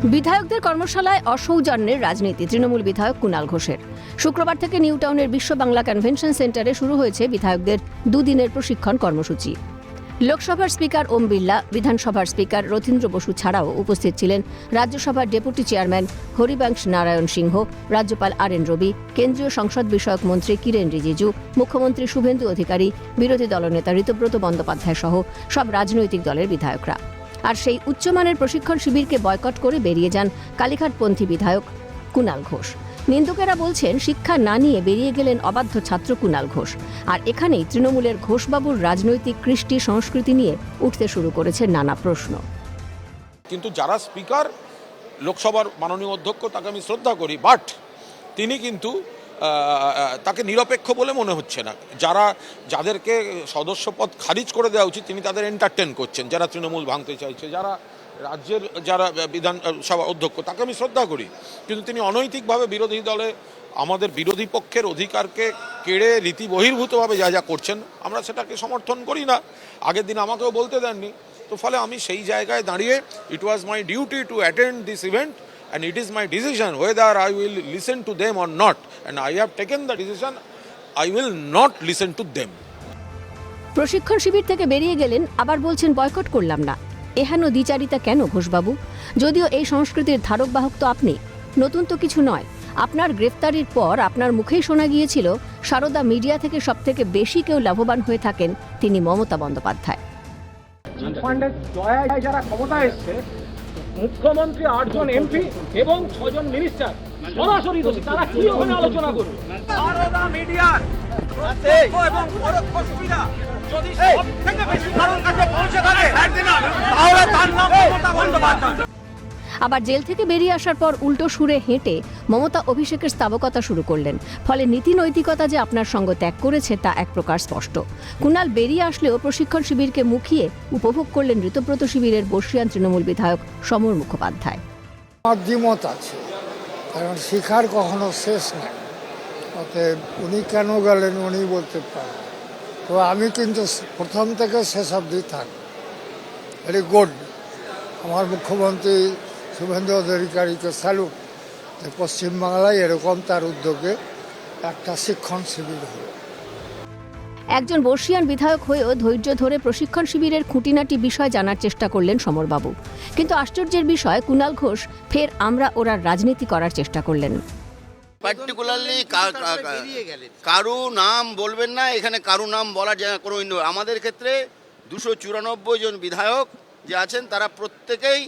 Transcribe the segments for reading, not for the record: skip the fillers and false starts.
বিধায়কদের কর্মশালায় অসৌজন্যের রাজনীতি তৃণমূল বিধায়ক কুণাল ঘোষের। শুক্রবার থেকে নিউ টাউনের বিশ্ব বাংলা কনভেনশন সেন্টারে শুরু হয়েছে বিধায়কদের দুদিনের প্রশিক্ষণ কর্মসূচি। লোকসভার স্পিকার ওম বিড়লা, বিধানসভার স্পিকার রথীন্দ্র বসু ছাড়াও উপস্থিত ছিলেন রাজ্যসভার ডেপুটি চেয়ারম্যান হরিবংশ নারায়ণ সিংহ, রাজ্যপাল আর.এন. রবি, কেন্দ্রীয় সংসদ বিষয়ক মন্ত্রী কিরেন রিজিজু, মুখ্যমন্ত্রী শুভেন্দু অধিকারী, বিরোধী দলনেতা ঋতব্রত বন্দ্যোপাধ্যায় সহ সব রাজনৈতিক দলের বিধায়করা। আর সেই উচ্চমানের প্রশিক্ষণ শিবিরকে বয়কট করে বেরিয়ে যান কালীঘাটপন্থী বিধায়ক কুণাল ঘোষ। নিন্দুকেরা বলছেন, শিক্ষা না নিয়ে বেরিয়ে গেলেন অবাধ্য ছাত্র কুণাল ঘোষ। আর এখানেই তৃণমূলের ঘোষবাবুর রাজনৈতিক কৃষ্টি সংস্কৃতি নিয়ে উঠতে শুরু করেছে নানা প্রশ্ন। কিন্তু যারা স্পিকার, লোকসভার মাননীয় অধ্যক্ষ, তাকে আমি শ্রদ্ধা করি, বাট তিনি কিন্তু তাকে নিরপেক্ষ বলে মনে হচ্ছে না। যাদেরকে সদস্যপদ খারিজ করে দেওয়া উচিত তিনি তাদের এন্টারটেন করছেন। যারা তৃণমূল ভাঙতে চাইছে, রাজ্যের যারা বিধানসভা অধ্যক্ষ, তাকে আমি শ্রদ্ধা করি, কিন্তু তিনি অনৈতিকভাবে বিরোধী দলে আমাদের বিরোধী পক্ষের অধিকারকে কেড়ে রীতি বহির্ভূতভাবে যা করছেন, আমরা সেটাকে সমর্থন করি না। আগের দিন আমাকেও বলতে দেননি, তো ফলে আমি সেই জায়গায় দাঁড়িয়ে it was my duty to attend this event and it is my decision whether I will listen to them or not, and I have taken the decision I will not listen to them. প্রশিক্ষণ শিবির থেকে বেরিয়ে গেলেন, আবার বলছেন boycott করলাম না। এহেন দ্বিচারিতা কেন ঘোষবাবু? যদিও এই সংস্কৃতির ধারক বাহক তো আপনি, নতুন তো কিছু নয়। আপনার গ্রেফতারির পর আপনার মুখেই শোনা গিয়েছিল সারদা মিডিয়া থেকে সবথেকে বেশি কেউ লাভবান হয়ে থাকেন তিনি মমতা বন্দ্যোপাধ্যায়। যারা ক্ষমতায় এসছে, মুখ্যমন্ত্রী, 8 জন এমপি এবং 6 জন মিনিস্টার সরাসরি দোষী। তারা কি ওখানে আলোচনা করবে? সারদা মিডিয়ার প্রত্যক্ষ এবং পরোক্ষ সুবিধা যদি সবথেকে বেশি কারোর কাছে পৌঁছে থাকে তাহলে তার নাম মমতা বন্দ্যোপাধ্যায়। আবার জেল থেকে বেরিয়ে আসার পর উল্টো সুরে হেঁটে মমতা অভিষেকের স্তাবকতা শুরু করলেন। ফলে নীতি নৈতিকতা যে আপনার সঙ্গ ত্যাগ করেছে তা এক প্রকার স্পষ্ট। কুণাল বেরিয়ে আসলেও প্রশিক্ষণ শিবিরকে মুখিয়ে উপভোগ করলেন ঋতব্রত শিবিরের বর্ষিয়ান তৃণমূল বিধায়ক সমর মুখোপাধ্যায়। আমার দ্বিমত আছে, কারণ শিখার কখনো শেষ নেই। অতএব উনি কেন গেলেন উনি বলতে পারেন, তো আমি কিন্তু প্রথম থেকে শেষ অবধি থাকি। Very good. আমার মুখ্যমন্ত্রী শুভেন্দু অধিকারীকে স্যালুট, পশ্চিমবাংলায় এরকম তার উদ্যোগে একটা শিক্ষণ শিবির হল। একজন বর্ষিয়ান বিধায়ক হয়েও ধৈর্য ধরে প্রশিক্ষণ শিবিরের খুঁটিনাটি বিষয় জানার চেষ্টা করলেন সমরবাবু। কিন্তু আশ্চর্যের বিষয়, কুণাল ঘোষ ফের আমরা ওরার রাজনীতি করার চেষ্টা করলেন। পার্টিকুলারলি কারু নাম বলবেন না, এখানে কারু নাম বলার কোনো আমাদের ক্ষেত্রে 294 জন বিধায়ক যে আছেন তারা প্রত্যেকেই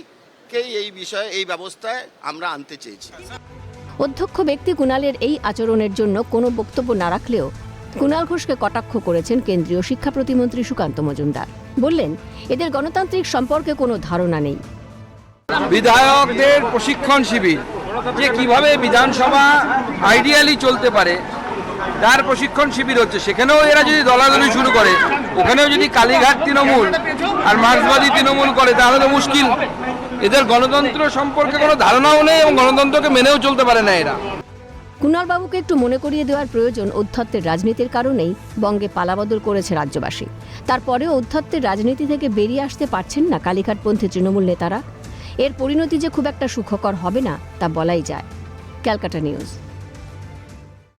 এই বিষয়ে এই ব্যবস্থায় আমরা আনতে চেয়েছি। অধ্যক্ষ ব্যক্তি কুণালের এই আচরণের জন্য কোনো বক্তব্য না রাখলেও কুণাল ঘোষকে কটাক্ষ করেছেন কেন্দ্রীয় শিক্ষা প্রতিমন্ত্রী সুকান্ত মজুমদার। বললেন, এদের গণতান্ত্রিক সম্পর্কে কোনো ধারণা নেই। বিধায়কদের প্রশিক্ষণ শিবির যে কিভাবে বিধানসভা আইডিয়ালি চলতে পারে তার প্রশিক্ষণ শিবির হচ্ছে, সেখানেও এরা যদি দলাদলি শুরু করে, ওখানেও যদি কালীঘাট তৃণমূল আর মার্ক্সবাদী তৃণমূল করে তাহলে তো মুশকিল। এদের গণতন্ত্র সম্পর্কে কোনো ধারণাও নেই এবং গণতন্ত্রকে মেনেও চলতে পারে না এরা। কুণালবাবুকে একটু মনে করিয়ে দেওয়ার প্রয়োজন, ঔদ্ধত্যের রাজনীতির কারণেই বঙ্গে পালাবদল করেছে রাজ্যবাসী। তারপরেও ঔদ্ধত্যের রাজনীতি থেকে বেরিয়ে আসতে পারছেন না কালীঘাটপন্থী তৃণমূল নেতারা। এর পরিণতি যে খুব একটা সুখকর হবে না তা বলাই যায়। ক্যালকাটা নিউজ।